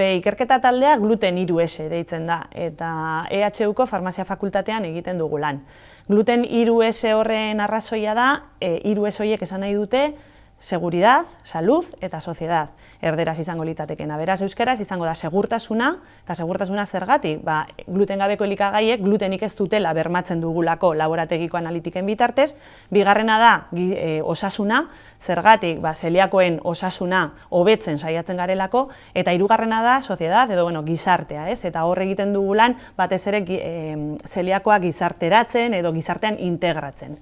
Gure ikerketa taldea gluten 3S deitzen da, eta EHUko farmazia fakultatean egiten dugu lan. Gluten 3S horren arrazoia da, 3S horiek esan nahi dute, seguridad, salud eta sociedad. Erderaz izango litzatekena. Beraz, euskeraz izango da segurtasuna, eta segurtasuna zergatik? Gluten gabeko elikagaiek glutenik ez dutela bermatzen dugulako laborategiko analitiken bitartez. Bigarrena da osasuna, zergatik zeliakoen osasuna hobetzen saiatzen garelako, eta hirugarrena da sociedad edo gizartea, eta hor egiten dugu lan batez ere zeliakoa gizarteratzen edo gizartean integratzen.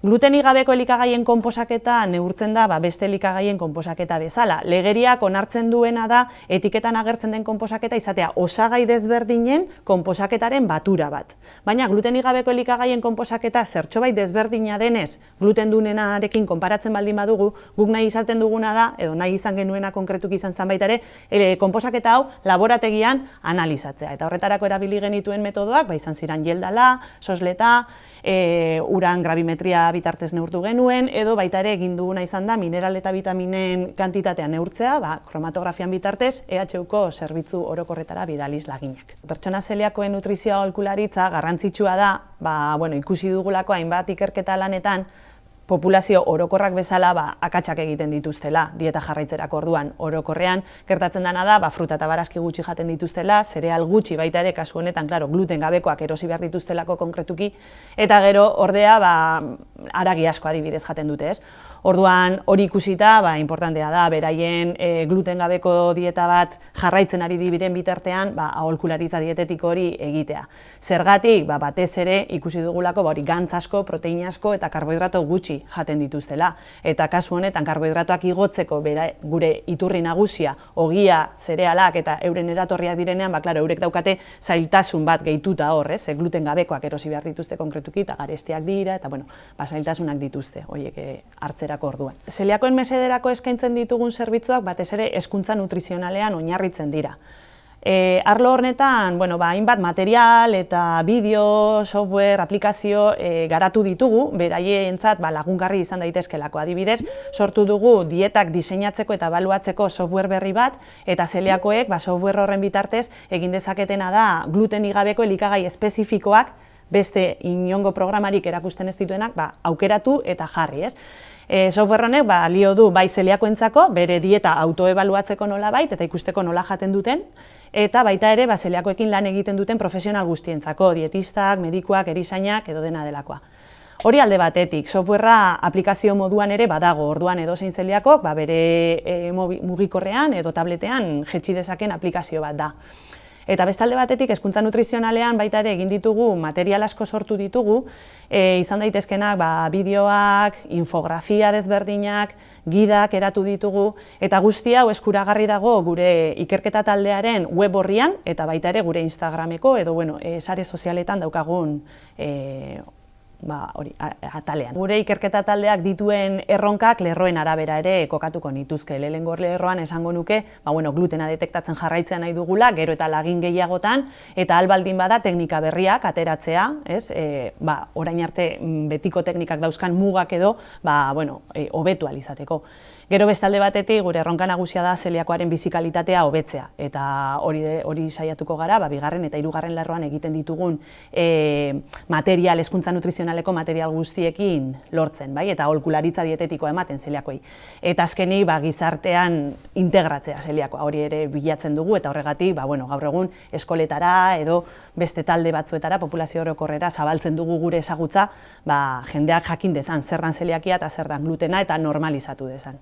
Glutenik gabeko elikagaien konposaketa neurtzen da beste elikagaien konposaketa bezala. Legeriak onartzen duena da etiketan agertzen den konposaketa izatea osagai desberdinen konposaketaren batura bat. Baina glutenik gabeko elikagaien konposaketa zertxobait desberdina denez gluten duenarekin konparatzen baldin badugu, guk nahi izaten duguna da, edo nahi izan genuena konkretuki izan zen baita ere, konposaketa hau laborategian analizatzea. Eta horretarako erabili genituen metodoak, izan ziren geldala, sosleta, uran grabimetria bitartez neurtu genuen, edo baita ere egin duguna izan da mineral eta vitaminen kantitatea neurtzea, kromatografian bitartez, EHUko zerbitzu orokorretara bidaliz laginak. Pertsona zeliakoen nutrizioa aholkularitza garrantzitsua da, ikusi dugulako hainbat ikerketa lanetan, populazio orokorrak bezala akatsak egiten dituztela, dieta jarraitzerako orduan. Orokorrean, gertatzen dena da, fruta eta barazki gutxi jaten dituztela, zereal gutxi baita ere, kasu honetan, gluten gabekoak erosi behar dituztelako konkretuki, eta gero, ordea, haragi asko adibidez jaten dute, ez? Orduan, hori ikusita, importantea da, beraien gluten gabeko dieta bat jarraitzen ari diren bitartean, aholkularitza dietetiko hori egitea. Zergatik, batez ere, ikusi dugulako, gantz asko, proteina asko eta karbohidrato gutxi jaten dituztela. Eta kasu honetan, karbohidratoak igotzeko gure iturri nagusia, ogia, zerealak eta euren eratorriak direnean, eurek daukate zailtasun bat gehituta hor, gluten gabekoak erosi behar dituzte konkretuki, eta garestiak dira, eta zailtasunak dituzte, horiek hartzerako orduan. Zeliakoen mesederako eskaintzen ditugun zerbitzuak batez ere hezkuntza nutrizionalean oinarritzen dira. Arlo horretan, hainbat material eta bideo, software, aplikazio garatu ditugu, beraientzat lagungarri izan daitezkelako. Adibidez, sortu dugu dietak diseinatzeko eta ebaluatzeko software berri bat, eta zeliakoek software horren bitartez egin dezaketena da glutenik gabeko elikagai espezifikoak beste inongo programarik erakusten ez dituenak aukeratu eta jarri, ez? Software honek balio du bai zeliakoentzako, bere dieta autoebaluatzeko nolabait eta ikusteko nola jaten duten, eta baita ere zeliakoekin lan egiten duten profesional guztientzako, dietistak, medikuak, erizainak edo dena delakoa. Hori alde batetik, softwarea aplikazio moduan ere badago, orduan edozein zeliakok bere mugikorrean edo tabletean jetxi dezaken aplikazio bat da. Eta bestalde batetik, hezkuntza nutrizionalean baita ere egin ditugu, material asko sortu ditugu, izan daitezkenak bideoak, infografia desberdinak, gidak eratu ditugu, eta guzti hau eskuragarri dago gure ikerketa taldearen web orrian, eta baita ere gure Instagrameko edo sare sozialetan daukagun atalean. Gure ikerketa taldeak dituen erronkak lerroen arabera ere kokatuko nituzke. Lehenengo lerroan esango nuke glutena detektatzen jarraitzea nahi dugula, gero eta lagin gehiagotan, eta albaldin bada teknika berriak ateratzea, orain arte betiko teknikak dauzkan mugak edo hobetu ahal izateko. Gero bestalde batetik, gure erronka nagusia da zeliakoaren bizikalitatea hobetzea, eta hori saiatuko gara, bigarren eta hirugarren lerroan egiten ditugun material, hezkuntza nutrizionaleko material guztiekin lortzen, eta aholkularitza dietetikoa ematen zeliakoei. Eta azkenik, gizartean integratzea zeliakoa, hori ere bilatzen dugu, eta horregatik, gaur egun eskoletara edo beste talde batzuetara, populazio orokorrera zabaltzen dugu gure ezagutza, jendeak jakin dezan zer dan zeliakia eta zer dan glutena eta normalizatu dezan.